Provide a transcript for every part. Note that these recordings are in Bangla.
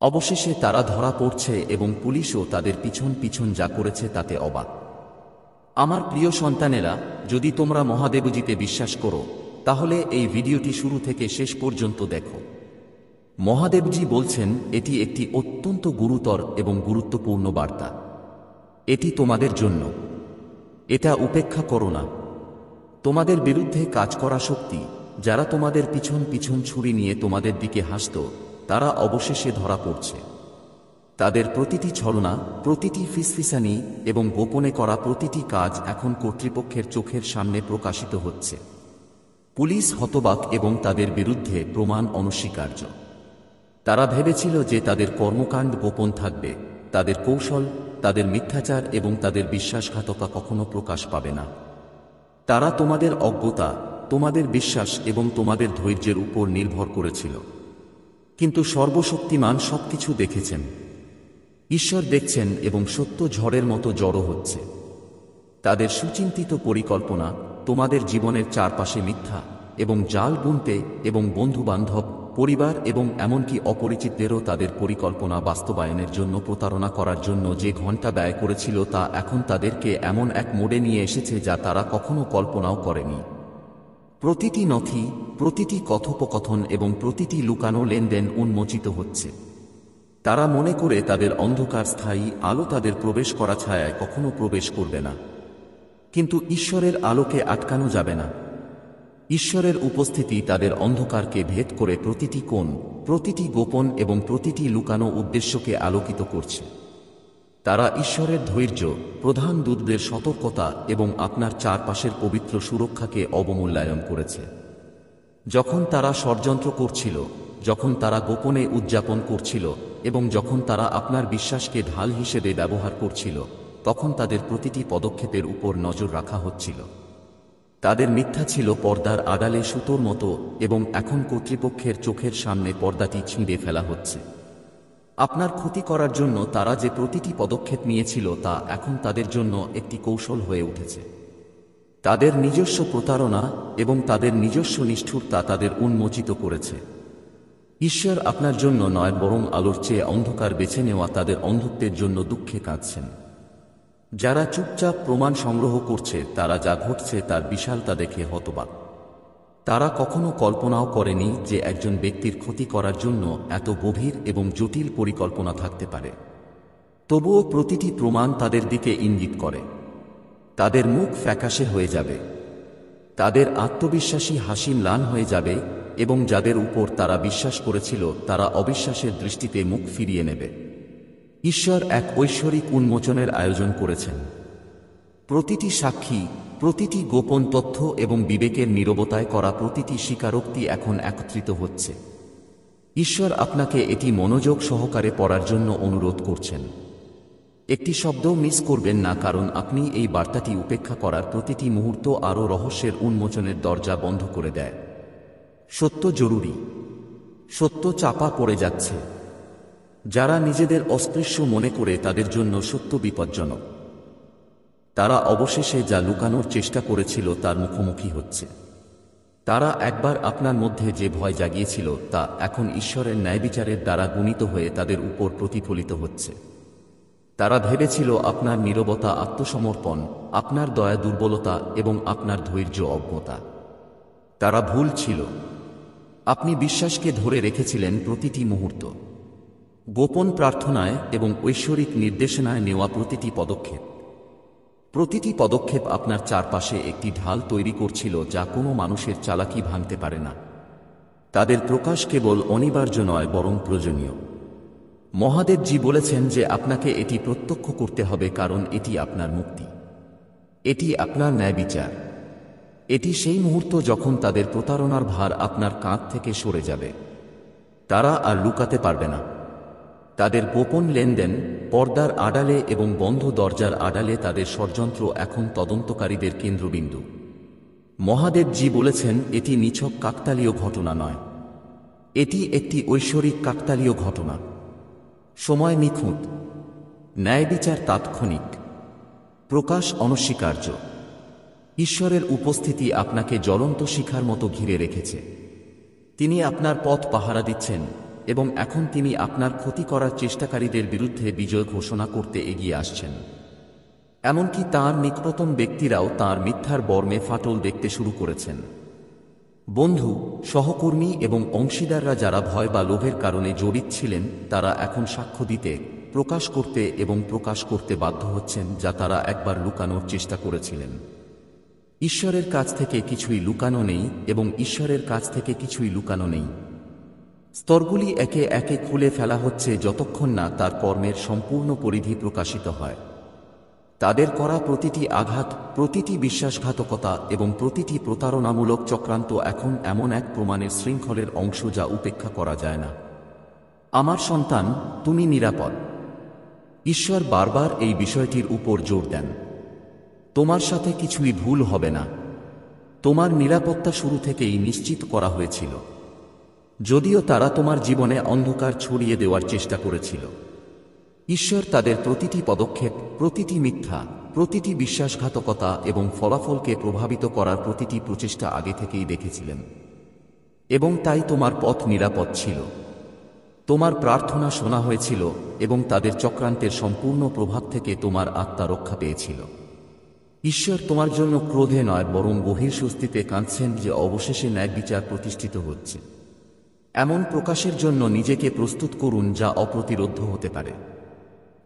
অবশেষে তারা ধরা পড়ছে এবং পুলিশও তাদের পিছন পিছন যা করেছে তাতে অবাক। আমার প্রিয় সন্তানেরা, যদি তোমরা মহাদেবজিতে বিশ্বাস করো তাহলে এই ভিডিওটি শুরু থেকে শেষ পর্যন্ত দেখো। মহাদেবজি বলছেন এটি একটি অত্যন্ত গুরুতর এবং গুরুত্বপূর্ণ বার্তা। এটি তোমাদের জন্য। এটা উপেক্ষা করো না। তোমাদের বিরুদ্ধে কাজ করা শক্তি, যারা তোমাদের পিছন পিছন ছুরি নিয়ে তোমাদের দিকে হাসত, তারা অবশেষে ধরা পড়ছে। তাদের প্রতিটি ছলনা, প্রতিটি ফিসফিসানি এবং গোপনে করা প্রতিটি কাজ এখন কর্তৃপক্ষের চোখের সামনে প্রকাশিত হচ্ছে। পুলিশ হতবাক এবং তাদের বিরুদ্ধে প্রমাণ অনস্বীকার্য। তারা ভেবেছিল যে তাদের কর্মকাণ্ড গোপন থাকবে, তাদের কৌশল, তাদের মিথ্যাচার এবং তাদের বিশ্বাসঘাতকতা কখনো প্রকাশ পাবে না। তারা তোমাদের অজ্ঞতা, তোমাদের বিশ্বাস এবং তোমাদের ধৈর্যের উপর নির্ভর করেছিল। কিন্তু সর্বশক্তিমান সবকিছু দেখেছেন। ঈশ্বর দেখছেন এবং সত্য ঝড়ের মতো জড়ো হচ্ছে। তাদের সুচিন্তিত পরিকল্পনা, তোমাদের জীবনের চারপাশে মিথ্যা এবং জাল বুনতে এবং বন্ধুবান্ধব, পরিবার এবং এমনকি অপরিচিতদেরও তাদের পরিকল্পনা বাস্তবায়নের জন্য প্রতারণা করার জন্য যে ঘণ্টা ব্যয় করেছিল তা এখন তাদেরকে এমন এক মোড়ে নিয়ে এসেছে যা তারা কখনো কল্পনাও করেনি। প্রতিটি নথি, প্রতিটি কথোপকথন এবং প্রতিটি লুকানো লেনদেন উন্মোচিত হচ্ছে। তারা মনে করে তাদের অন্ধকার স্থায়ী আলো তাদের প্রবেশ করা ছায়ায় কখনো প্রবেশ করবে না। কিন্তু ঈশ্বরের আলোকে আটকানো যাবে না। ঈশ্বরের উপস্থিতি তাদের অন্ধকারকে ভেদ করে প্রতিটি কোণ, প্রতিটি গোপন এবং প্রতিটি লুকানো উদ্দেশ্যকে আলোকিত করছে। তারা ঈশ্বরের ধৈর্য, প্রধান দূতদের সতর্কতা এবং আপনার চারপাশের পবিত্র সুরক্ষাকে অবমূল্যায়ন করেছে। যখন তারা ষড়যন্ত্র করছিল, যখন তারা গোপনে উদযাপন করছিল এবং যখন তারা আপনার বিশ্বাসকে ঢাল হিসেবে ব্যবহার করছিল, তখন তাদের প্রতিটি পদক্ষেপের উপর নজর রাখা হচ্ছিল। তাদের মিথ্যা ছিল পর্দার আড়ালে সুতোর মতো এবং এখন কর্তৃপক্ষের চোখের সামনে পর্দাটি ছিঁড়ে ফেলা হচ্ছে। আপনার ক্ষতি করার জন্য তারা যে প্রতিটি পদক্ষেপ নিয়েছিল তা এখন তাদের জন্য একটি কৌশল হয়ে উঠেছে। তাদের নিজস্ব প্রতারণা এবং তাদের নিজস্ব নিষ্ঠুরতা তাদের উন্মোচিত করেছে। ঈশ্বর আপনার জন্য নয় বরং আলোর চেয়ে অন্ধকার বেছে নেওয়া তাদের অন্ধত্বের জন্য দুঃখে কাঁদছেন। যারা চুপচাপ প্রমাণ সংগ্রহ করছে তারা যা ঘটছে তার বিশালতা দেখে হতবাক। তারা কখনো কল্পনাও করেনি যে একজন ব্যক্তির ক্ষতি করার জন্য এত গভীর এবং জটিল পরিকল্পনা থাকতে পারে। তবুও প্রতিটি প্রমাণ তাদের দিকে ইঙ্গিত করে। তাদের মুখ ফ্যাকাশে হয়ে যাবে, তাদের আত্মবিশ্বাসী হাসি ম্লান হয়ে যাবে এবং যাদের উপর তারা বিশ্বাস করেছিল তারা অবিশ্বাসের দৃষ্টিতে মুখ ফিরিয়ে নেবে। ঈশ্বর এক ঐশ্বরিক উন্মোচনের আয়োজন করেছেন। প্রতিটি সাক্ষী, প্রতিটি গোপন তথ্য এবং বিবেকের নীরবতায় করা প্রতিটি স্বীকারোক্তি এখন একত্রিত হচ্ছে। ঈশ্বর আপনাকে এটি মনোযোগ সহকারে পড়ার জন্য অনুরোধ করছেন। একটি শব্দও মিস করবেন না, কারণ আপনি এই বার্তাটি উপেক্ষা করার প্রতিটি মুহূর্ত আরও রহস্যের উন্মোচনের দরজা বন্ধ করে দেয়। সত্য জরুরি। সত্য চাপা পড়ে যাচ্ছে। যারা নিজেদের অস্পৃশ্য মনে করে তাদের জন্য সত্য বিপজ্জনক। তারা অবশেষে যা লুকানোর চেষ্টা করেছিল তার মুখোমুখি হচ্ছে। তারা একবার আপনার মধ্যে যে ভয় জাগিয়েছিল তা এখন ঈশ্বরের ন্যায়বিচারের দ্বারা গুণিত হয়ে তাদের উপর প্রতিফলিত হচ্ছে। তারা ভেবেছিল আপনার নীরবতা আত্মসমর্পণ, আপনার দয়া দুর্বলতা এবং আপনার ধৈর্য অজ্ঞতা। তারা ভুল ছিল। আপনি বিশ্বাসকে ধরে রেখেছিলেন প্রতিটি মুহূর্ত, গোপন প্রার্থনায় এবং ঐশ্বরিক নির্দেশনায় নেওয়া প্রতিটি পদক্ষেপ। প্রতিটি পদক্ষেপ আপনার চারপাশে একটি ঢাল তৈরি করছিল যা কোনো মানুষের চালাকি ভাঙতে পারে না। তাদের প্রকাশ কেবল অনিবার্য নয় বরং প্রয়োজনীয়। মহাদেবজি বলেছেন যে আপনাকে এটি প্রত্যক্ষ করতে হবে, কারণ এটি আপনার মুক্তি, এটি আপনার ন্যায়বিচার। এটি সেই মুহূর্ত যখন তাদের প্রতারণার ভার আপনার কাঁধ থেকে সরে যাবে। তারা আর লুকাতে পারবে না। তাদের গোপন লেনদেন, পর্দার আড়ালে এবং বন্ধ দরজার আড়ালে তাদের ষড়যন্ত্র এখন তদন্তকারীদের কেন্দ্রবিন্দু। মহাদেবজি বলেছেন এটি নিছক কাকতালীয় ঘটনা নয়, এটি একটি ঐশ্বরিক কাকতালীয় ঘটনা। সময় নিখুঁত, ন্যায়বিচার তাৎক্ষণিক, প্রকাশ অনস্বীকার্য। ঈশ্বরের উপস্থিতি আপনাকে জ্বলন্ত শিখার মতো ঘিরে রেখেছে। তিনি আপনার পথ পাহারা দিচ্ছেন, এবং এখন তিনি আপনার ক্ষতি করার চেষ্টাকারীদের বিরুদ্ধে বিজয় ঘোষণা করতে এগিয়ে আসছেন। এমনকি তাঁর নিকটতম ব্যক্তিরাও তাঁর মিথ্যার বর্মে ফাটল দেখতে শুরু করেছেন। বন্ধু, সহকর্মী এবং অংশীদাররা যারা ভয় বা লোভের কারণে জড়িত ছিলেন, তারা এখন সাক্ষ্য দিতে, প্রকাশ করতে এবং প্রকাশ করতে বাধ্য হচ্ছেন যা তারা একবার লুকানোর চেষ্টা করেছিলেন। ঈশ্বরের কাছ থেকে কিছুই লুকানো নেই এবং ঈশ্বরের কাছ থেকে কিছুই লুকানো নেই। স্তরগুলি একে একে খুলে ফেলা হচ্ছে যতক্ষণ না তার কর্মের সম্পূর্ণ পরিধি প্রকাশিত হয়। তাদের করা প্রতিটি আঘাত, প্রতিটি বিশ্বাসঘাতকতা এবং প্রতিটি প্রতারণামূলক চক্রান্ত এখন এমন এক প্রমাণের শৃঙ্খলের অংশ যা উপেক্ষা করা যায় না। আমার সন্তান, তুমি নিরাপদ। ঈশ্বর বারবার এই বিষয়টির উপর জোর দেন। তোমার সাথে কিছুই ভুল হবে না। তোমার নিরাপত্তা শুরু থেকেই নিশ্চিত করা হয়েছিল, যদিও তারা তোমার জীবনে অন্ধকার ছড়িয়ে দেওয়ার চেষ্টা করেছিল। ঈশ্বর তাদের প্রতিটি পদক্ষেপ, প্রতিটি মিথ্যা, প্রতিটি বিশ্বাসঘাতকতা এবং ফলাফলকে প্রভাবিত করার প্রতিটি প্রচেষ্টা আগে থেকেই দেখেছিলেন, এবং তাই তোমার পথ নিরাপদ ছিল। তোমার প্রার্থনা শোনা হয়েছিল এবং তাদের চক্রান্তের সম্পূর্ণ প্রভাব থেকে তোমার আত্মা রক্ষা পেয়েছিল। ঈশ্বর তোমার জন্য ক্রোধে নয় বরং গভীর স্বস্তিতে কাঁদছেন যে অবশেষে ন্যায়বিচার প্রতিষ্ঠিত হচ্ছে। এমন প্রকাশের জন্য নিজেকে প্রস্তুত করুন যা অপ্রতিরোধ্য হতে পারে।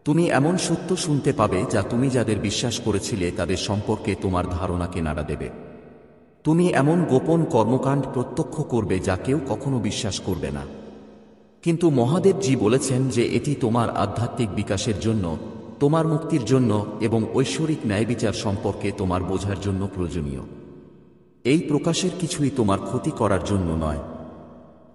তুমি এমন সত্য শুনতে পাবে যা তুমি যাদের বিশ্বাস করেছিলে তাদের সম্পর্কে তোমার ধারণাকে নাড়া দেবে। তুমি এমন গোপন কর্মকাণ্ড প্রত্যক্ষ করবে যা কেউ কখনো বিশ্বাস করবে না। কিন্তু মহাদেবজি বলেছেন যে এটি তোমার আধ্যাত্মিক বিকাশের জন্য, তোমার মুক্তির জন্য এবং ঐশ্বরিক ন্যায়বিচার সম্পর্কে তোমার বোঝার জন্য প্রয়োজনীয়। এই প্রকাশের কিছুই তোমার ক্ষতি করার জন্য নয়।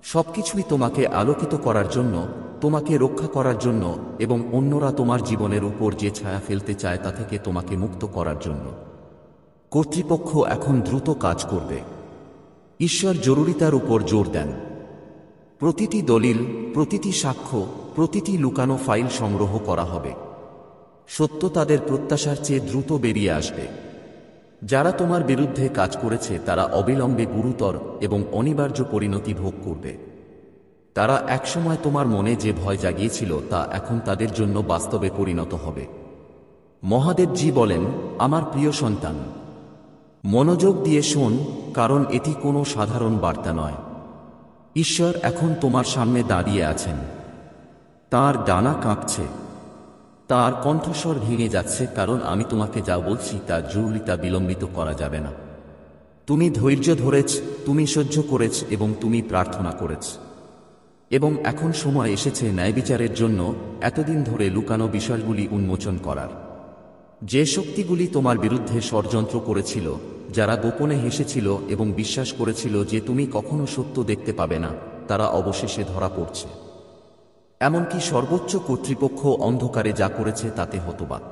সবকিছুই তোমাকে আলোকিত করার জন্য, তোমাকে রক্ষা করার জন্য এবং অন্যরা তোমার জীবনের উপর যে ছায়া ফেলতে চায় তা থেকে তোমাকে মুক্ত করার জন্য। কর্তৃপক্ষ এখন দ্রুত কাজ করবে। ঈশ্বর জরুরিতার উপর জোর দেন। প্রতিটি দলিল, প্রতিটি সাক্ষ্য, প্রতিটি লুকানো ফাইল সংগ্রহ করা হবে। সত্য তাদের প্রত্যাশার চেয়ে দ্রুত বেরিয়ে আসবে। যারা তোমার বিরুদ্ধে কাজ করেছে তারা অবিলম্বে গুরুতর এবং অনিবার্য পরিণতি ভোগ করবে। তারা একসময় তোমার মনে যে ভয় জাগিয়েছিল তা এখন তাদের জন্য বাস্তবে পরিণত হবে। মহাদেবজি বলেন, আমার প্রিয় সন্তান, মনোযোগ দিয়ে শোন, কারণ এটি কোনো সাধারণ বার্তা নয়। ঈশ্বর এখন তোমার সামনে দাঁড়িয়ে আছেন। তাঁর ডানা কাঁপছে, তাঁর কণ্ঠস্বর ভেঙে যাচ্ছে, কারণ আমি তোমাকে যা বলছি তার জরুরিতা বিলম্বিত করা যাবে না। তুমি ধৈর্য ধরেছ, তুমি সহ্য করেছ এবং তুমি প্রার্থনা করেছ। এবং এখন সময় এসেছে ন্যায়বিচারের জন্য এতদিন ধরে লুকানো বিষয়গুলি উন্মোচন করার। যে শক্তিগুলি তোমার বিরুদ্ধে ষড়যন্ত্র করেছিল, যারা গোপনে হেসেছিল এবং বিশ্বাস করেছিল যে তুমি কখনো সত্য দেখতে পাবে না, তারা অবশেষে ধরা পড়ছে। এমনকি সর্বোচ্চ কর্তৃপক্ষ অন্ধকারে যা করেছে তাতে হতবাক।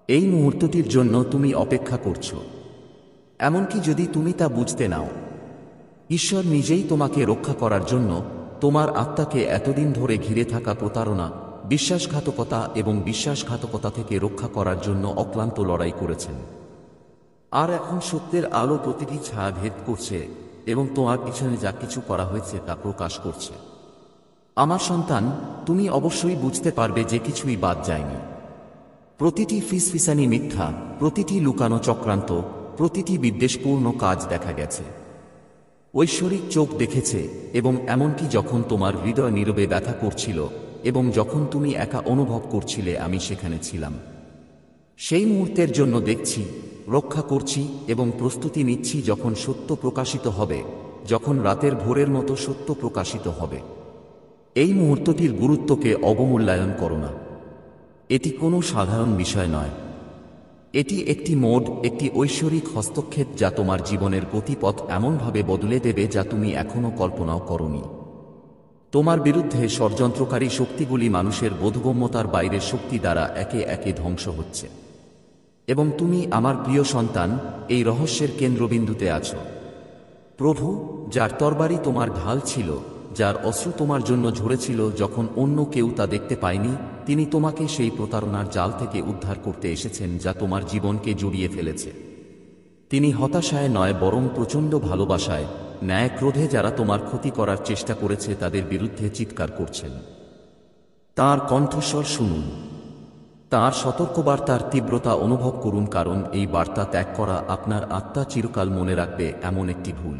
এই মুহূর্তটির জন্য তুমি অপেক্ষা করছ, এমনকি যদি তুমি তা বুঝতে নাও। ঈশ্বর নিজেই তোমাকে রক্ষা করার জন্য তোমার আত্মাকে এতদিন ধরে ঘিরে থাকা প্রতারণা, বিশ্বাসঘাতকতা এবং বিশ্বাসঘাতকতা থেকে রক্ষা করার জন্য অক্লান্ত লড়াই করেছেন। আর এখন সত্যের আলো প্রতিটি ছায়া ভেদ করছে এবং তোমার পিছনে যা কিছু করা হয়েছে তা প্রকাশ করছে। আমার সন্তান, তুমি অবশ্যই বুঝতে পারবে যে কিছুই বাদ যায়নি। প্রতিটি ফিসফিসানি মিথ্যা, প্রতিটি লুকানো চক্রান্ত, প্রতিটি বিদ্বেষপূর্ণ কাজ দেখা গেছে। ঐশ্বরিক চোখ দেখেছে, এবং এমনকি যখন তোমার হৃদয় নীরবে ব্যথা করছিল এবং যখন তুমি একা অনুভব করছিলে, আমি সেখানে ছিলাম। সেই মুহূর্তের জন্য দেখছি, রক্ষা করছি এবং প্রস্তুতি নিচ্ছি যখন সত্য প্রকাশিত হবে, যখন রাতের ভোরের মতো সত্য প্রকাশিত হবে। এই মুহূর্তটির গুরুত্বকে অবমূল্যায়ন করো না। এটি কোনো সাধারণ বিষয় নয়। এটি একটি মোড়, একটি ঐশ্বরিক হস্তক্ষেপ যা তোমার জীবনের গতিপথ এমনভাবে বদলে দেবে যা তুমি এখনো কল্পনাও করোনি। তোমার বিরুদ্ধে ষড়যন্ত্রকারী শক্তিগুলি মানুষের বোধগম্যতার বাইরের শক্তি দ্বারা একে একে ধ্বংস হচ্ছে। এবং তুমি, আমার প্রিয় সন্তান, এই রহস্যের কেন্দ্রবিন্দুতে আছো। প্রভু, যার তরবারি তোমার ঢাল ছিল, যার অশ্রু তোমার জন্য ঝরেছিল যখন অন্য কেউ তা দেখতে পায়নি, তিনি তোমাকে সেই প্রতারণার জাল থেকে উদ্ধার করতে এসেছেন যা তোমার জীবনকে জড়িয়ে ফেলেছে। তিনি হতাশায় নয় বরং প্রচণ্ড ভালোবাসায়, ন্যায় ক্রোধে যারা তোমার ক্ষতি করার চেষ্টা করেছে তাদের বিরুদ্ধে চিৎকার করছেন। তাঁর কণ্ঠস্বর শুনুন, তাঁর সতর্কবার্তার তীব্রতা অনুভব করুন, কারণ এই বার্তা ত্যাগ করা আপনার আত্মা চিরকাল মনে রাখবে এমন একটি ভুল।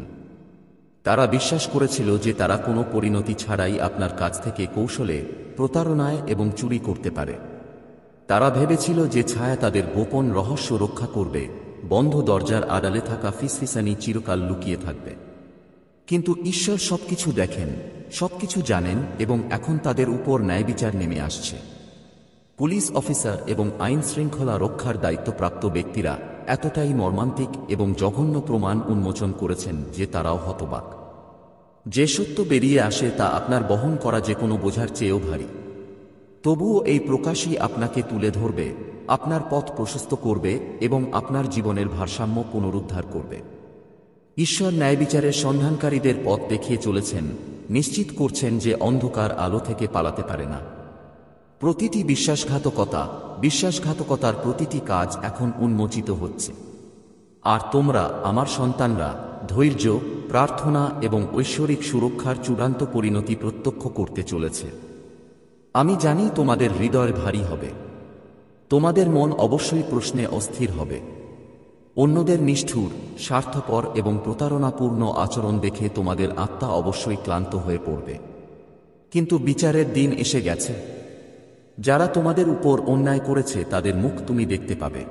তারা বিশ্বাস করেছিল যে তারা কোনো পরিণতি ছাড়াই আপনার কাছ থেকে কৌশলে, প্রতারণায় এবং চুরি করতে পারে। তারা ভেবেছিল যে ছায়া তাদের গোপন রহস্য রক্ষা করবে, বন্ধ দরজার আড়ালে থাকা ফিসফিসানি চিরকাল লুকিয়ে থাকবে। কিন্তু ঈশ্বর সবকিছু দেখেন, সবকিছু জানেন এবং এখন তাদের উপর ন্যায়বিচার নেমে আসছে। পুলিশ অফিসার এবং আইন শৃঙ্খলা রক্ষার দায়িত্বপ্রাপ্ত ব্যক্তিরা এতটাই মর্মান্তিক এবং জঘন্য প্রমাণ উন্মোচন করেছেন যে তারাও হতবাক। যে সত্য বেরিয়ে আসে তা আপনার বহন করা যে কোনো বোঝার চেয়েও ভারী। তবুও এই প্রকাশই আপনাকে তুলে ধরবে, আপনার পথ প্রশস্ত করবে এবং আপনার জীবনের ভারসাম্য পুনরুদ্ধার করবে। ঈশ্বর ন্যায়বিচারের সন্ধানকারীদের পথ দেখিয়ে চলেছেন, নিশ্চিত করছেন যে অন্ধকার আলো থেকে পালাতে পারে না। প্রতিটি বিশ্বাসঘাতকতার প্রতিটি কাজ এখন উন্মোচিত হচ্ছে। আর তোমরা, আমার সন্তানরা, ধৈর্য, প্রার্থনা এবং ঐশ্বরিক সুরক্ষার চূড়ান্ত পরিণতি প্রত্যক্ষ করতে চলেছে। আমি জানি তোমাদের হৃদয় ভারী হবে, তোমাদের মন অবশ্যই প্রশ্নে অস্থির হবে। অন্যদের নিষ্ঠুর, স্বার্থপর এবং প্রতারণাপূর্ণ আচরণ দেখে তোমাদের আত্মা অবশ্যই ক্লান্ত হয়ে পড়বে। কিন্তু বিচারের দিন এসে গেছে। যারা তোমাদের উপর অন্যায় করেছে তাদের মুখ তুমি দেখতে পাবে।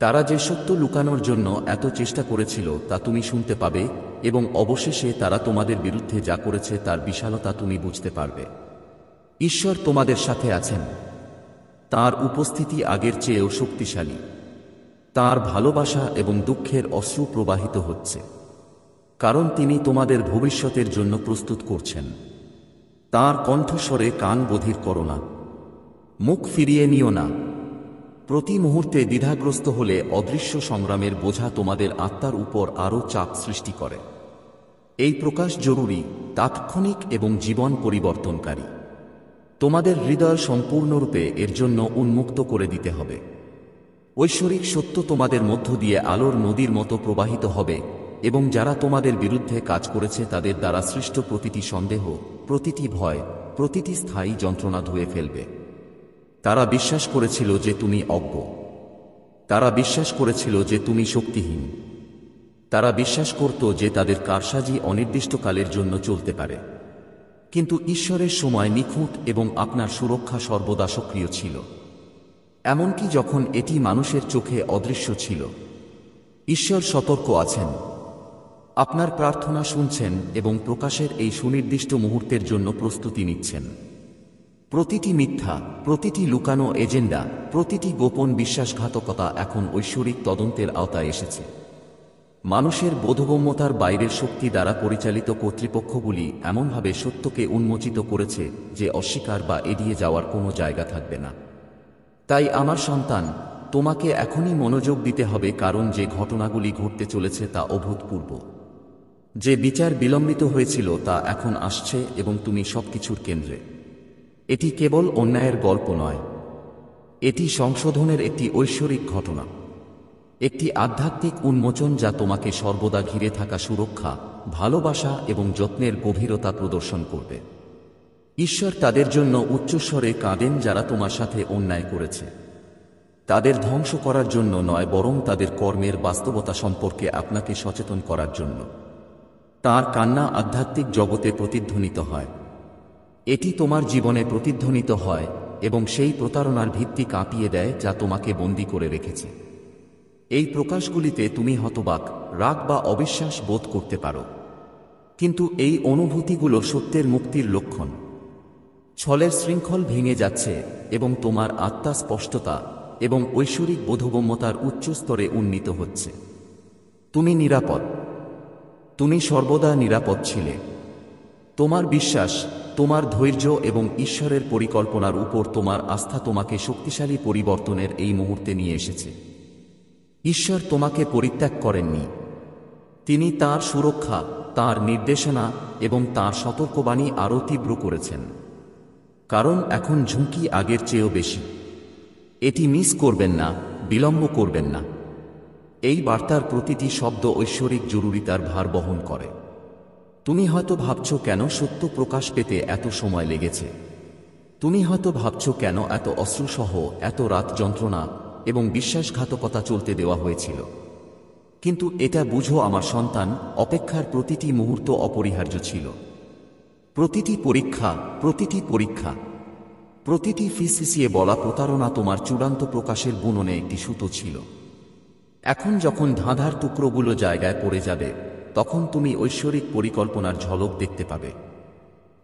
তারা যে সত্য লুকানোর জন্য এত চেষ্টা করেছিল তা তুমি শুনতে পাবে এবং অবশেষে তারা তোমাদের বিরুদ্ধে যা করেছে তার বিশালতা তুমি বুঝতে পারবে। ঈশ্বর তোমাদের সাথে আছেন। তাঁর উপস্থিতি আগের চেয়েও শক্তিশালী। তাঁর ভালোবাসা এবং দুঃখের অশ্রু প্রবাহিত হচ্ছে, কারণ তিনি তোমাদের ভবিষ্যতের জন্য প্রস্তুত করছেন। তাঁর কণ্ঠস্বরে কান বধির করো না, মুখ ফিরিয়ে নিও না। প্রতি মুহূর্তে দ্বিধাগ্রস্ত হলে অদৃশ্য সংগ্রামের বোঝা তোমাদের আত্মার উপর আরও চাপ সৃষ্টি করে। এই প্রকাশ জরুরি, তাৎক্ষণিক এবং জীবন পরিবর্তনকারী। তোমাদের হৃদয় সম্পূর্ণরূপে এর জন্য উন্মুক্ত করে দিতে হবে। ঐশ্বরিক সত্য তোমাদের মধ্য দিয়ে আলোর নদীর মতো প্রবাহিত হবে এবং যারা তোমাদের বিরুদ্ধে কাজ করেছে তাদের দ্বারা সৃষ্ট প্রতিটি সন্দেহ, প্রতিটি ভয়, প্রতিটি স্থায়ী যন্ত্রণা ধুয়ে ফেলবে। তারা বিশ্বাস করেছিল যে তুমি অজ্ঞ। তারা বিশ্বাস করেছিল যে তুমি শক্তিহীন। তারা বিশ্বাস করত যে তাদের কারসাজি অনির্দিষ্টকালের জন্য চলতে পারে। কিন্তু ঈশ্বরের সময় নিখুঁত এবং আপনার সুরক্ষা সর্বদা সক্রিয় ছিল, এমনকি যখন এটি মানুষের চোখে অদৃশ্য ছিল। ঈশ্বর সতর্ক আছেন, আপনার প্রার্থনা শুনছেন এবং প্রকাশের এই সুনির্দিষ্ট মুহূর্তের জন্য প্রস্তুতি নিচ্ছেন। প্রতিটি মিথ্যা, প্রতিটি লুকানো এজেন্ডা, প্রতিটি গোপন বিশ্বাসঘাতকতা এখন ঐশ্বরিক তদন্তের আওতায় এসেছে। মানুষের বোধগম্যতার বাইরের শক্তি দ্বারা পরিচালিত কর্তৃপক্ষগুলি এমনভাবে সত্যকে উন্মোচিত করেছে যে অস্বীকার বা এড়িয়ে যাওয়ার কোনো জায়গা থাকবে না। তাই আমার সন্তান, তোমাকে এখনই মনোযোগ দিতে হবে, কারণ যে ঘটনাগুলি ঘটতে চলেছে তা অভূতপূর্ব। যে বিচার বিলম্বিত হয়েছিল তা এখন আসছে এবং তুমি সবকিছুর কেন্দ্রে। এটি কেবল অন্যায়ের গল্প নয়, এটি সংশোধনের একটি ঐশ্বরিক ঘটনা, একটি আধ্যাত্মিক উন্মোচন যা তোমাকে সর্বদা ঘিরে থাকা সুরক্ষা, ভালোবাসা এবং যত্নের গভীরতা প্রদর্শন করবে। ঈশ্বর তাদের জন্য উচ্চস্বরে কাঁদেন যারা তোমার সাথে অন্যায় করেছে। তাদের ধ্বংস করার জন্য নয়, বরং তাদের কর্মের বাস্তবতা সম্পর্কে আপনাকে সচেতন করার জন্য। তার কান্না আধ্যাত্মিক জগতে প্রতিধ্বনিত হয়। এটি তোমার জীবনে প্রতিধ্বনিত হয় এবং সেই প্রতারণার ভিত্তি কাঁপিয়ে দেয় যা তোমাকে বন্দী করে রেখেছে। এই প্রকাশগুলিতে তুমি হতবাক, রাগ বা অবিশ্বাস বোধ করতে পারো, কিন্তু এই অনুভূতিগুলো সত্যের মুক্তির লক্ষণ। ছলের শৃঙ্খল ভেঙে যাচ্ছে এবং তোমার আত্মা স্পষ্টতা এবং ঐশ্বরিক বোধগম্যতার উচ্চ স্তরে উন্নীত হচ্ছে। তুমি নিরাপদ। তুমি সর্বদা নিরাপদ ছিলে। তোমার বিশ্বাস, তোমার ধৈর্য এবং ঈশ্বরের পরিকল্পনার উপর তোমার আস্থা তোমাকে শক্তিশালী পরিবর্তনের এই মুহূর্তে নিয়ে এসেছে। ঈশ্বর তোমাকে পরিত্যাগ করেননি। তিনি তাঁর সুরক্ষা, তাঁর নির্দেশনা এবং তাঁর সতর্কবাণী আরও তীব্র করেছেন, কারণ এখন ঝুঁকি আগের চেয়েও বেশি। এটি মিস করবেন না, বিলম্ব করবেন না। এই বার্তার প্রতিটি শব্দ ঐশ্বরিক জরুরিতার ভার বহন করে। তুমি হয়তো ভাবছ কেন সত্য প্রকাশ পেতে এত সময় লেগেছে। তুমি হয়তো ভাবছ কেন এত অশ্রুসহ এত রাত যন্ত্রণা এবং বিশ্বাসঘাতকতা চলতে দেওয়া হয়েছিল। কিন্তু এটা বুঝো আমার সন্তান, অপেক্ষার প্রতিটি মুহূর্ত অপরিহার্য ছিল। প্রতিটি পরীক্ষা, প্রতিটি ফিসফিসিয়ে বলা প্রতারণা তোমার চূড়ান্ত প্রকাশের বুননে একটি সুতো ছিল। এখন যখন ধাঁধার টুকরোগুলো জায়গায় পড়ে যাবে, তখন তুমি ঐশ্বরিক পরিকল্পনার ঝলক দেখতে পাবে।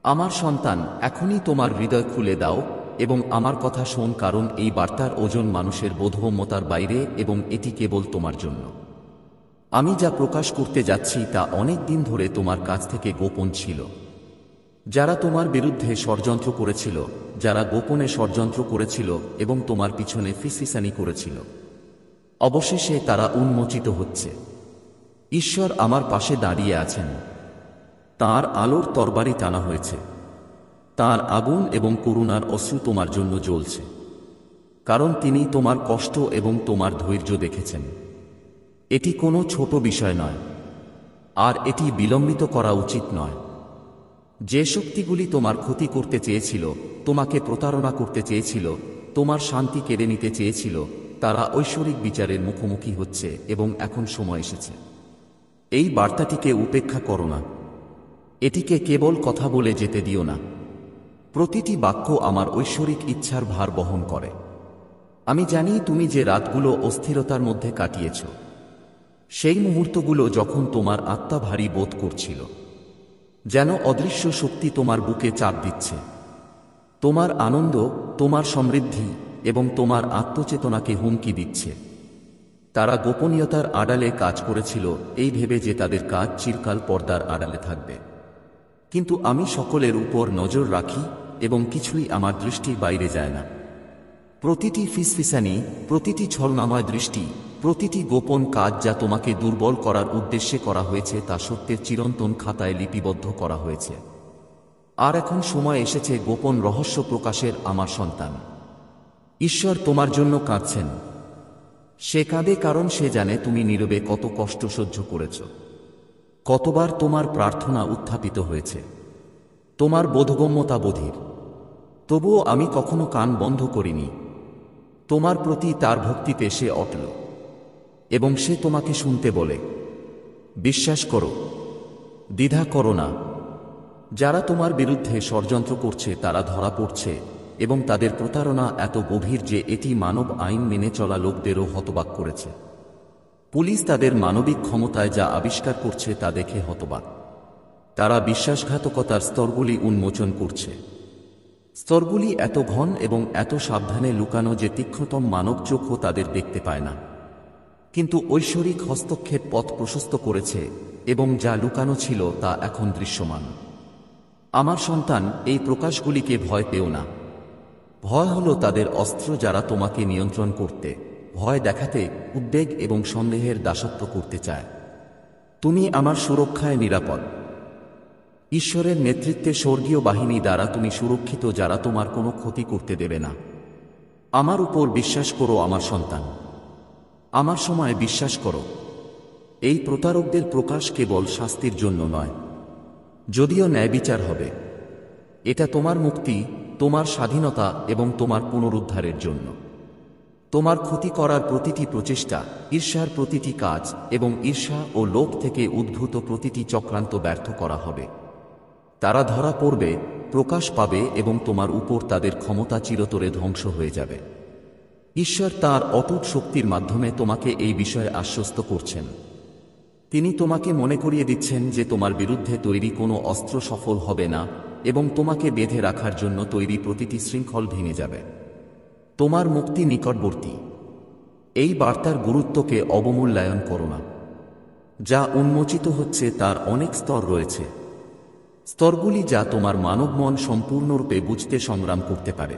আমার সন্তান, এখনই তোমার হৃদয় খুলে দাও এবং আমার কথা শোন, কারণ এই বার্তার ওজন মানুষের বোধগম্যতার বাইরে এবং এটি কেবল তোমার জন্য। আমি যা প্রকাশ করতে যাচ্ছি তা অনেক দিন ধরে তোমার কাছ থেকে গোপন ছিল। যারা তোমার বিরুদ্ধে ষড়যন্ত্র করেছিল, যারা গোপনে ষড়যন্ত্র করেছিল এবং তোমার পিছনে ফিসফিসানি করেছিল, অবশেষে তারা উন্মোচিত হচ্ছে। ঈশ্বর আমার পাশে দাঁড়িয়ে আছেন। তাঁর আলোর তরবারি টানা হয়েছে। তাঁর আগুন এবং করুণার অশ্রু তোমার জন্য জ্বলছে, কারণ তিনি তোমার কষ্ট এবং তোমার ধৈর্য দেখেছেন। এটি কোনো ছোট বিষয় নয়, আর এটি বিলম্বিত করা উচিত নয়। যে শক্তিগুলি তোমার ক্ষতি করতে চেয়েছিল, তোমাকে প্রতারণা করতে চেয়েছিল, তোমার শান্তি কেড়ে নিতে চেয়েছিল, তারা ঐশ্বরিক বিচারের মুখোমুখি হচ্ছে এবং এখন সময় এসেছে। এই বার্তাটিকে উপেক্ষা করো না। এটিকে কেবল কথা বলে যেতে দিও না। প্রতিটি বাক্য আমার ঐশ্বরিক ইচ্ছার ভার বহন করে। আমি জানি তুমি যে রাতগুলো অস্থিরতার মধ্যে কাটিয়েছ, সেই মুহূর্তগুলো যখন তোমার আত্মা ভারী বোধ করছিল, যেন অদৃশ্য শক্তি তোমার বুকে চাপ দিচ্ছে। তোমার আনন্দ, তোমার সমৃদ্ধি এবং তোমার আত্মচেতনাকে হুমকি দিচ্ছে। তারা গোপনীয়তার আড়ালে কাজ করেছিল, এই ভেবে যে তাদের কাজ চিরকাল পর্দার আড়ালে থাকবে। কিন্তু আমি সকলের উপর নজর রাখি এবং কিছুই আমার দৃষ্টির বাইরে যায় না। প্রতিটি ফিসফিসানি, প্রতিটি ছলনাময় দৃষ্টি, প্রতিটি গোপন কাজ যা তোমাকে দুর্বল করার উদ্দেশ্যে করা হয়েছে তা সত্যের চিরন্তন খাতায় লিপিবদ্ধ করা হয়েছে। আর এখন সময় এসেছে গোপন রহস্য প্রকাশের। আমার সন্তান, ঈশ্বর তোমার জন্য কাঁদছেন। সে কাঁদে কারণ সে জানে তুমি নীরবে কত কষ্ট সহ্য করেছ, কতবার তোমার প্রার্থনা উত্থাপিত হয়েছে, তোমার বোধগম্যতা বধির। তবুও আমি কখনো কান বন্ধ করিনি। তোমার প্রতি তার ভক্তিতে সে অটল এবং সে তোমাকে শুনতে বলে। বিশ্বাস করো, দ্বিধা করো না। যারা তোমার বিরুদ্ধে ষড়যন্ত্র করছে তারা ধরা পড়ছে এবং তাদের প্রতারণা এত গভীর যে এটি মানব আইন মেনে চলা লোকদেরও হতবাক করেছে। পুলিশ তাদের মানবিক ক্ষমতায় যা আবিষ্কার করছে তা দেখে হতবাক। তারা বিশ্বাসঘাতকতার স্তরগুলি উন্মোচন করছে। স্তরগুলি এত ঘন এবং এত সাবধানে লুকানো যে তীক্ষ্ণতম মানব চোখও তাদের দেখতে পায় না। কিন্তু ঐশ্বরিক হস্তক্ষেপ পথ প্রশস্ত করেছে এবং যা লুকানো ছিল তা এখন দৃশ্যমান। আমার সন্তান, এই প্রকাশগুলিকে ভয় পেও না। ভয় হলো তাদের অস্ত্র যারা তোমাকে নিয়ন্ত্রণ করতে, ভয় দেখাতে, উদ্বেগ এবং সন্দেহের দাসত্ব করতে চায়। তুমি আমার সুরক্ষায় নিরাপদ। ঈশ্বরের নেতৃত্বে স্বর্গীয় বাহিনী দ্বারা তুমি সুরক্ষিত, যারা তোমার কোনো ক্ষতি করতে দেবে না। আমার উপর বিশ্বাস করো আমার সন্তান। আমার সময় বিশ্বাস করো। এই প্রতারকদের প্রকাশ কেবল শাস্তির জন্য নয়, যদিও ন্যায়বিচার হবে। এটা তোমার মুক্তি, তোমার স্বাধীনতা এবং তোমার পুনরুদ্ধারের জন্য। তোমার ক্ষতি করার প্রতিটি প্রচেষ্টা, ঈর্ষার প্রতিটি কাজ এবং ঈর্ষা ও লোভ থেকে উদ্ভূত প্রতিটি চক্রান্ত ব্যর্থ করা হবে। তারা ধরা পড়বে, প্রকাশ পাবে এবং তোমার উপর তাদের ক্ষমতা চিরতরে ধ্বংস হয়ে যাবে। ঈশ্বর তাঁর অটুট শক্তির মাধ্যমে তোমাকে এই বিষয়ে আশ্বস্ত করছেন। তিনি তোমাকে মনে করিয়ে দিচ্ছেন যে তোমার বিরুদ্ধে তৈরি কোনো অস্ত্র সফল হবে না এবং তোমাকে বেঁধে রাখার জন্য তৈরি প্রতিটি শৃঙ্খল ভেঙে যাবে। তোমার মুক্তি নিকটবর্তী। এই বার্তার গুরুত্বকে অবমূল্যায়ন করো না। যা উন্মোচিত হচ্ছে তার অনেক স্তর রয়েছে। স্তরগুলি যা তোমার মানব মন সম্পূর্ণরূপে বুঝতে সংগ্রাম করতে পারে।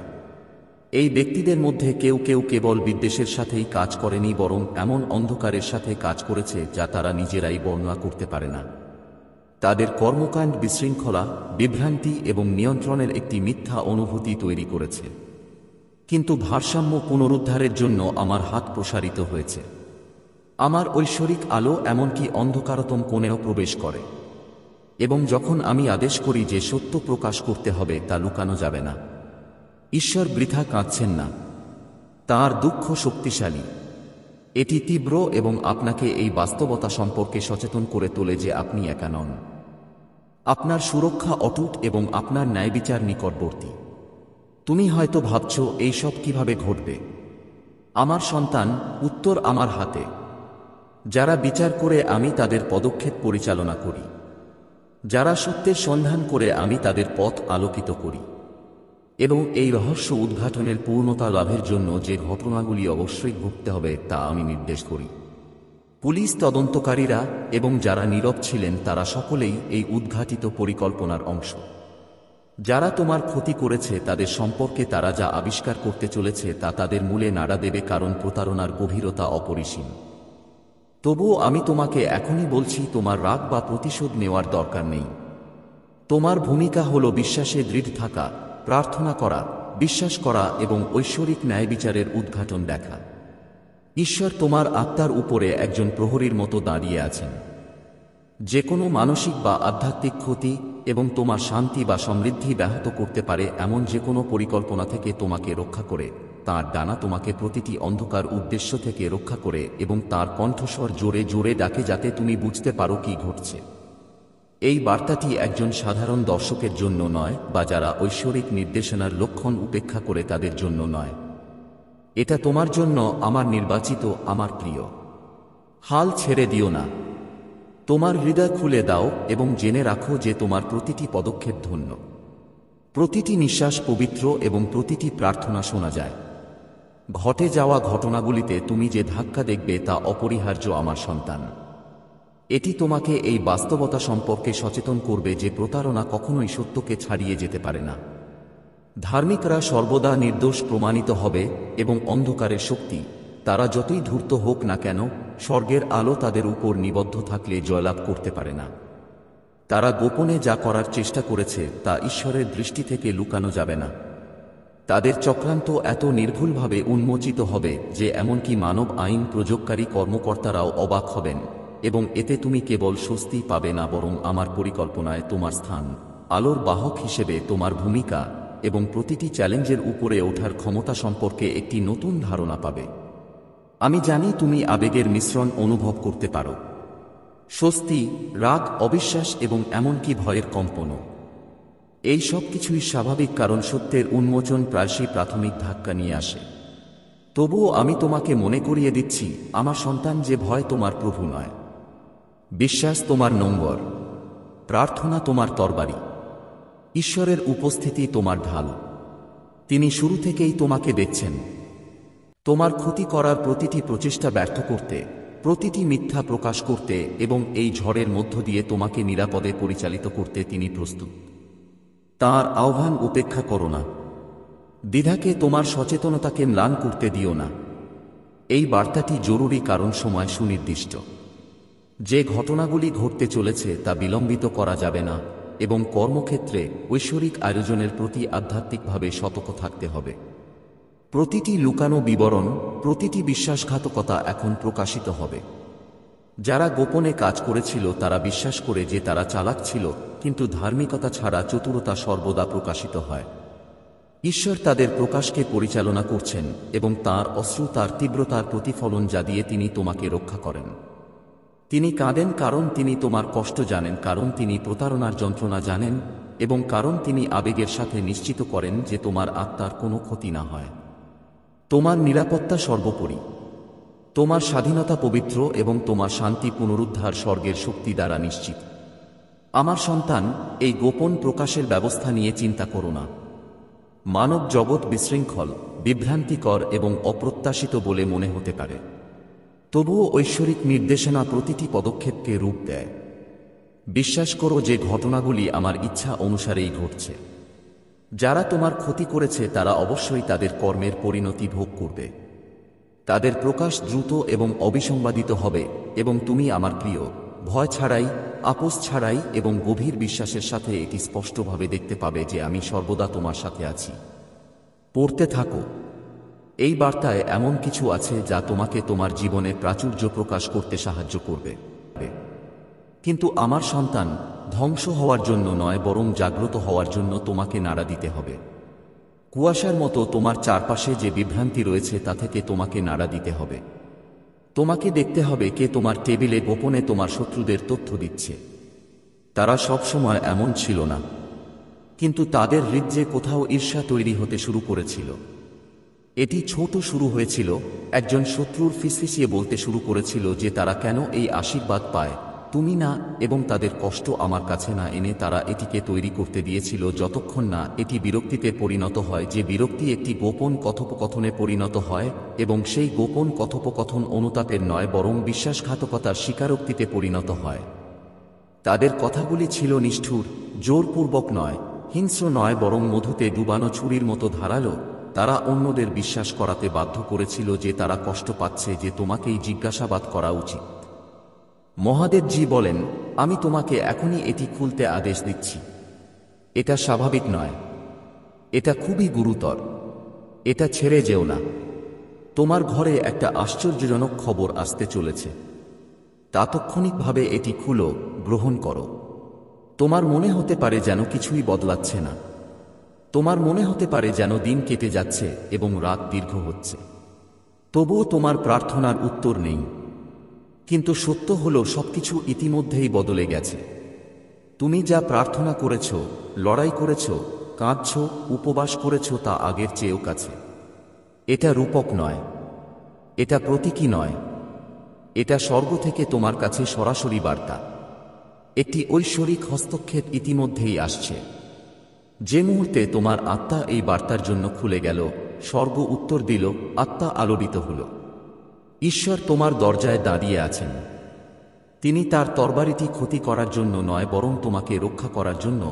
এই ব্যক্তিদের মধ্যে কেউ কেউ কেবল বিদ্বেষের সাথেই কাজ করেনি, বরং এমন অন্ধকারের সাথে কাজ করেছে যা তারা নিজেরাই বর্ণনা করতে পারে না। তাদের কর্মকাণ্ড বিশৃঙ্খলা, বিভ্রান্তি এবং নিয়ন্ত্রণের একটি মিথ্যা অনুভূতি তৈরি করেছে। কিন্তু ভারসাম্য পুনরুদ্ধারের জন্য আমার হাত প্রসারিত হয়েছে। আমার ঐশ্বরিক আলো এমনকি অন্ধকারতম কোণেও প্রবেশ করে। এবং যখন আমি আদেশ করি যে সত্য প্রকাশ করতে হবে তা লুকানো যাবে না। ঈশ্বর বৃথা কাঁদছেন না, তাঁর দুঃখ শক্তিশালী। এটি তীব্র এবং আপনাকে এই বাস্তবতা সম্পর্কে সচেতন করে তোলে যে আপনি একা নন। আপনার সুরক্ষা অটুট এবং আপনার ন্যায়বিচার নিকটবর্তী। তুমি হয়তো ভাবছ এই সব কিভাবে ঘটবে। আমার সন্তান, উত্তর আমার হাতে। যারা বিচার করে আমি তাদের পদক্ষেপ পরিচালনা করি। যারা সত্যের সন্ধান করে আমি তাদের পথ আলোকিত করি। এবং এই রহস্য উদ্ঘাটনের পূর্ণতা লাভের জন্য যে ঘটনাগুলি অবশ্যই ঘটতে হবে তা আমি নির্দেশ করি। পুলিশ তদন্তকারীরা এবং যারা নীরব ছিলেন তারা সকলেই এই উদ্ঘাটিত পরিকল্পনার অংশ। যারা তোমার ক্ষতি করেছে তাদের সম্পর্কে তারা যা আবিষ্কার করতে চলেছে তা তাদের মূলে নাড়া দেবে, কারণ প্রতারণার গভীরতা অপরিসীম। তবুও আমি তোমাকে এখনই বলছি, তোমার রাগ বা প্রতিশোধ নেওয়ার দরকার নেই। তোমার ভূমিকা হল বিশ্বাসে দৃঢ় থাকা, প্রার্থনা করা, বিশ্বাস করা এবং ঐশ্বরিক ন্যায়বিচারের উদ্ঘাটন দেখা। ঈশ্বর তোমার আত্মার উপরে একজন প্রহরীর মতো দাঁড়িয়ে আছেন। যে কোনো মানসিক বা আধ্যাত্মিক ক্ষতি এবং তোমার শান্তি বা সমৃদ্ধি ব্যাহত করতে পারে এমন যে কোনো পরিকল্পনা থেকে তোমাকে রক্ষা করে, তাঁর ডানা তোমাকে প্রতিটি অন্ধকার উদ্দেশ্য থেকে রক্ষা করে এবং তাঁর কণ্ঠস্বর জোরে জোরে ডাকে যাতে তুমি বুঝতে পারো কি ঘটছে। এই বার্তাটি একজন সাধারণ দর্শকের জন্য নয়, বা যারা ঐশ্বরিক নির্দেশনার লক্ষণ উপেক্ষা করে তাদের জন্য নয়। এটা তোমার জন্য, আমার নির্বাচিত, আমার প্রিয়। হাল ছেড়ে দিও না। তোমার হৃদয় খুলে দাও এবং জেনে রাখো যে তোমার প্রতিটি পদক্ষেপ ধন্য, প্রতিটি নিঃশ্বাস পবিত্র এবং প্রতিটি প্রার্থনা শোনা যায়। ঘটে যাওয়া ঘটনাগুলিতে তুমি যে ধাক্কা দেখবে তা অপরিহার্য আমার সন্তান। এটি তোমাকে এই বাস্তবতা সম্পর্কে সচেতন করবে যে প্রতারণা কখনোই সত্যকে ছাড়িয়ে যেতে পারে না। ধার্মিকরা সর্বদা নির্দোষ প্রমাণিত হবে এবং অন্ধকারের শক্তি, তারা যতই ধূর্ত হোক না কেন, স্বর্গের আলো তাদের উপর নিবদ্ধ থাকলে জয়লাভ করতে পারে না। তারা গোপনে যা করার চেষ্টা করেছে তা ঈশ্বরের দৃষ্টি থেকে লুকানো যাবে না। তাদের চক্রান্ত এত নির্ভুলভাবে উন্মোচিত হবে যে এমনকি মানব আইন প্রয়োগকারী কর্মকর্তারাও অবাক হবেন, এবং এতে তুমি কেবল স্বস্তি পাবে না, বরং আমার পরিকল্পনায় তোমার স্থান, আলোর বাহক হিসেবে তোমার ভূমিকা এবং প্রতিটি চ্যালেঞ্জের উপরে ওঠার ক্ষমতা সম্পর্কে একটি নতুন ধারণা পাবে। আমি জানি তুমি আবেগের মিশ্রণ অনুভব করতে পারো, স্বস্তি, রাগ, অবিশ্বাস এবং এমনকি ভয়ের কম্পনও। এই সব কিছুই স্বাভাবিক, কারণ সত্যের উন্মোচন প্রায়শই প্রাথমিক ধাক্কা নিয়ে আসে। তবুও আমি তোমাকে মনে করিয়ে দিচ্ছি, আমার সন্তান, যে ভয় তোমার প্রভু নয়। বিশ্বাস তোমার নোঙ্গর, প্রার্থনা তোমার তরবারি, ঈশ্বরের উপস্থিতি তোমার ঢাল। তিনি শুরু থেকেই তোমাকে দেখছেন। তোমার ক্ষতি করার প্রতিটি প্রচেষ্টা ব্যর্থ করতে, প্রতিটি মিথ্যা প্রকাশ করতে এবং এই ঝড়ের মধ্য দিয়ে তোমাকে নিরাপদে পরিচালিত করতে তিনি প্রস্তুত। তাঁর আহ্বান উপেক্ষা করো না। দ্বিধাকে তোমার সচেতনতাকে ম্লান করতে দিও না। এই বার্তাটি জরুরি, কারণ সময় সুনির্দিষ্ট। যে ঘটনাগুলি ঘটতে চলেছে তা বিলম্বিত করা যাবে না, এবং কর্মক্ষেত্রে ঐশ্বরিক আয়োজনের প্রতি আধ্যাত্মিকভাবে সতর্ক থাকতে হবে। প্রতিটি লুকানো বিবরণ, প্রতিটি বিশ্বাসঘাতকতা এখন প্রকাশিত হবে। যারা গোপনে কাজ করেছিল তারা বিশ্বাস করে যে তারা চালাক ছিল, কিন্তু ধার্মিকতা ছাড়া চতুরতা সর্বদা প্রকাশিত হয়। ঈশ্বর তাদের প্রকাশকে পরিচালনা করছেন এবং তাঁর অশ্রু তার তীব্রতার প্রতিফলন, যা দিয়ে তিনি তোমাকে রক্ষা করেন। তিনি কাঁদেন কারণ তিনি তোমার কষ্ট জানেন, কারণ তিনি প্রতারণার যন্ত্রণা জানেন, এবং কারণ তিনি আবেগের সাথে নিশ্চিত করেন যে তোমার আত্মার কোনো ক্ষতি না হয়। তোমার নিরাপত্তা সর্বোপরি। তোমার স্বাধীনতা পবিত্র এবং তোমার শান্তি পুনরুদ্ধার স্বর্গের শক্তি দ্বারা নিশ্চিত। আমার সন্তান, এই গোপন প্রকাশের ব্যবস্থা নিয়ে চিন্তা করো না। মানব জগৎ বিশৃঙ্খল, বিভ্রান্তিকর এবং অপ্রত্যাশিত বলে মনে হতে পারে, তবুও ঐশ্বরিক নির্দেশনা প্রতিটি পদক্ষেপকে রূপ দেয়। বিশ্বাস করো যে ঘটনাগুলি আমার ইচ্ছা অনুসারেই ঘটছে। যারা তোমার ক্ষতি করেছে তারা অবশ্যই তাদের কর্মের পরিণতি ভোগ করবে। তাদের প্রকাশ দ্রুত এবং অবিসংবাদিত হবে, এবং তুমি আমার প্রিয়, ভয় ছাড়াই, আপোষ ছাড়াই এবং গভীর বিশ্বাসের সাথে এটি স্পষ্টভাবে দেখতে পাবে যে আমি সর্বদা তোমার সাথে আছি। পড়তে থাকো। এই বার্তায় এমন কিছু আছে যা তোমাকে তোমার জীবনে প্রাচুর্য প্রকাশ করতে সাহায্য করবে। কিন্তু আমার সন্তান, ধ্বংস হওয়ার জন্য নয়, বরং জাগ্রত হওয়ার জন্য তোমাকে নাড়া দিতে হবে। কুয়াশার মতো তোমার চারপাশে যে বিভ্রান্তি রয়েছে তা থেকে তোমাকে নাড়া দিতে হবে। তোমাকে দেখতে হবে কে তোমার টেবিলে গোপনে তোমার শত্রুদের তথ্য দিচ্ছে। তারা সব সময় এমন ছিল না, কিন্তু তাদের হৃদয়ে কোথাও ঈর্ষা তৈরি হতে শুরু করেছিল। এটি ছোট শুরু হয়েছিল, একজন শত্রুর ফিসফিসিয়ে বলতে শুরু করেছিল যে তারা কেন এই আশীর্বাদ পায়, তুমি না, এবং তাদের কষ্ট আমার কাছে না এনে তারা এটিকে তৈরি করতে দিয়েছিল যতক্ষণ না এটি বিরক্তিতে পরিণত হয়, যে বিরক্তি একটি গোপন কথোপকথনে পরিণত হয়, এবং সেই গোপন কথোপকথন অনুতাপের নয় বরং বিশ্বাসঘাতকতার স্বীকারোক্তিতে পরিণত হয়। তাদের কথাগুলি ছিল নিষ্ঠুর, জোরপূর্বক নয়, হিংস্র নয়, বরং মধুতে ডুবানো ছুরির মতো ধারালো। তারা অন্যদের বিশ্বাস করাতে বাধ্য করেছিল যে তারা কষ্ট পাচ্ছে, যে তোমাকেই জিজ্ঞাসাবাদ করা উচিত। মহাদেবজি বলেন, আমি তোমাকে এখনই এটি খুলতে আদেশ দিচ্ছি। এটা স্বাভাবিক নয়, এটা খুবই গুরুতর। এটা ছেড়ে যেও না। তোমার ঘরে একটা আশ্চর্যজনক খবর আসতে চলেছে। তাৎক্ষণিকভাবে এটি খুলো, গ্রহণ করো। তোমার মনে হতে পারে যেন কিছুই বদলাচ্ছে না। তোমার মনে হতে পারে যেন দিন কেটে যাচ্ছে এবং রাত দীর্ঘ হচ্ছে, তবুও তোমার প্রার্থনার উত্তর নেই। কিন্তু সত্য হলো সবকিছু ইতিমধ্যেই বদলে গেছে। তুমি যা প্রার্থনা করেছ, লড়াই করেছ, কাঁদছ, উপবাস করেছ তা আগের চেয়েও কাছে। এটা রূপক নয়, এটা প্রতীকী নয়, এটা স্বর্গ থেকে তোমার কাছে সরাসরি বার্তা। একটি ঐশ্বরিক হস্তক্ষেপ ইতিমধ্যেই আসছে। যে মুহূর্তে তোমার আত্মা এই বার্তার জন্য খুলে গেল, স্বর্গ উত্তর দিল, আত্মা আলোড়িত হল। ঈশ্বর তোমার দরজায় দাঁড়িয়ে আছেন। তিনি তার তরবারিটি ক্ষতি করার জন্য নয়, বরং তোমাকে রক্ষা করার জন্য,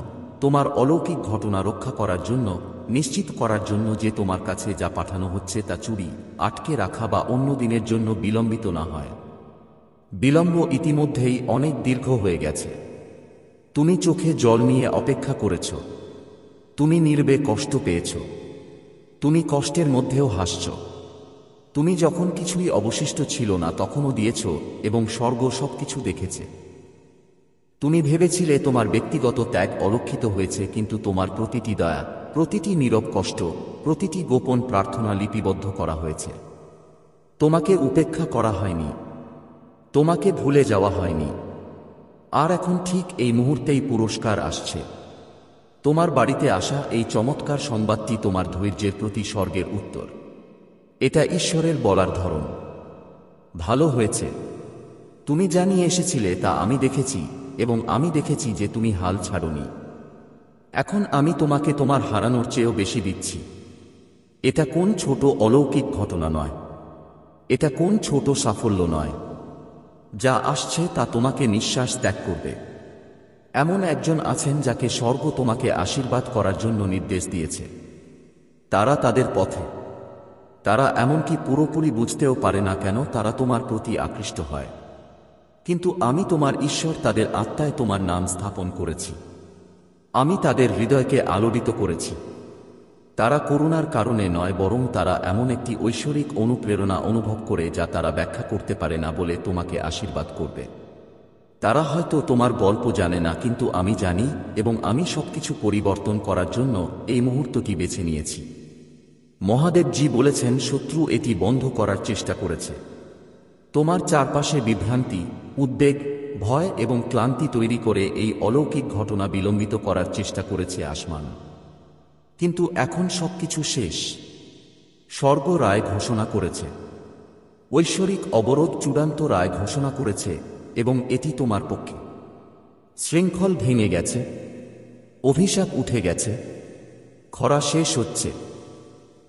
তোমার অলৌকিক ঘটনা রক্ষা করার জন্য, নিশ্চিত করার জন্য যে তোমার কাছে যা পাঠানো হচ্ছে তা চুরি, আটকে রাখা বা অন্য দিনের জন্য বিলম্বিত না হয়। বিলম্ব ইতিমধ্যেই অনেক দীর্ঘ হয়ে গেছে। তুমি চোখে জল নিয়ে অপেক্ষা করেছ। তুমি নীরবে কষ্ট পেয়েছ। তুমি কষ্টের মধ্যেও হাসছ। তুমি যখন কিছুই অবশিষ্ট ছিল না তখনও দিয়েছ, এবং স্বর্গ সবকিছু দেখেছে। তুমি ভেবেছিলে তোমার ব্যক্তিগত ত্যাগ অলক্ষিত হয়েছে, কিন্তু তোমার প্রতিটি দয়া, প্রতিটি নীরব কষ্ট, প্রতিটি গোপন প্রার্থনা লিপিবদ্ধ করা হয়েছে। তোমাকে উপেক্ষা করা হয়নি, তোমাকে ভুলে যাওয়া হয়নি। আর এখন ঠিক এই মুহূর্তেই পুরস্কার আসছে। তোমার বাড়িতে আসা এই চমৎকার সংবাদটি তোমার ধৈর্যের প্রতি স্বর্গের উত্তর। এটা ঈশ্বরের বলার ধরন। ভালো হয়েছে। তুমি যা নিয়ে এসেছিলে তা আমি দেখেছি, এবং আমি দেখেছি যে তুমি হাল ছাড়োনি। এখন আমি তোমাকে তোমার হারানোর চেয়েও বেশি দিচ্ছি। এটা কোন ছোট অলৌকিক ঘটনা নয়, এটা কোন ছোট সাফল্য নয়। যা আসছে তা তোমাকে নিঃশ্বাস ত্যাগ করবে। এমন একজন আছেন যাকে স্বর্গ তোমাকে আশীর্বাদ করার জন্য নির্দেশ দিয়েছে। তারা তাদের পথে। তারা এমনকি পুরোপুরি বুঝতেও পারে না কেন তারা তোমার প্রতি আকৃষ্ট হয়। কিন্তু আমি তোমার ঈশ্বর তাদের আত্মায় তোমার নাম স্থাপন করেছি। আমি তাদের হৃদয়কে আলোড়িত করেছি। তারা করুণার কারণে নয়, বরং তারা এমন একটি ঐশ্বরিক অনুপ্রেরণা অনুভব করে যা তারা ব্যাখ্যা করতে পারে না বলে তোমাকে আশীর্বাদ করবে। তারা হয়তো তোমার গল্প জানে না, কিন্তু আমি জানি, এবং আমি সবকিছু পরিবর্তন করার জন্য এই মুহূর্তটি বেছে নিয়েছি। মহাদেবজি বলেছেন, শত্রু এটি বন্ধ করার চেষ্টা করেছে। তোমার চারপাশে বিভ্রান্তি, উদ্বেগ, ভয় এবং ক্লান্তি তৈরি করে এই অলৌকিক ঘটনা বিলম্বিত করার চেষ্টা করেছে আসমান। কিন্তু এখন সবকিছু শেষ। স্বর্গ রায় ঘোষণা করেছে। ঐশ্বরিক অবরোধ চূড়ান্ত রায় ঘোষণা করেছে, এবং এটি তোমার পক্ষে। শৃঙ্খল ভেঙে গেছে, অভিশাপ উঠে গেছে, খরা শেষ হচ্ছে,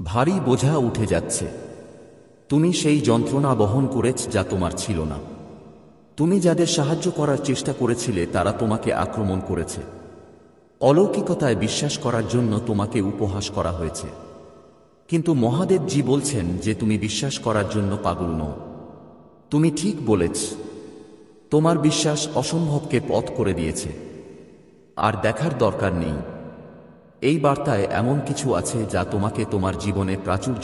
ভারী বোঝা উঠে যাচ্ছে। তুমি সেই যন্ত্রণা বহন করেছ যা তোমার ছিল না। তুমি যাদের সাহায্য করার চেষ্টা করেছিলে তারা তোমাকে আক্রমণ করেছে। অলৌকিকতায় বিশ্বাস করার জন্য তোমাকে উপহাস করা হয়েছে। কিন্তু মহাদেবজি বলছেন যে তুমি বিশ্বাস করার জন্য পাগল নও। তুমি ঠিক বলেছ। তোমার বিশ্বাস অসম্ভবকে পথ করে দিয়েছে। আর দেখার দরকার নেই। এই বার্তায় এমন কিছু আছে যা তোমাকে তোমার জীবনে প্রাচুর্য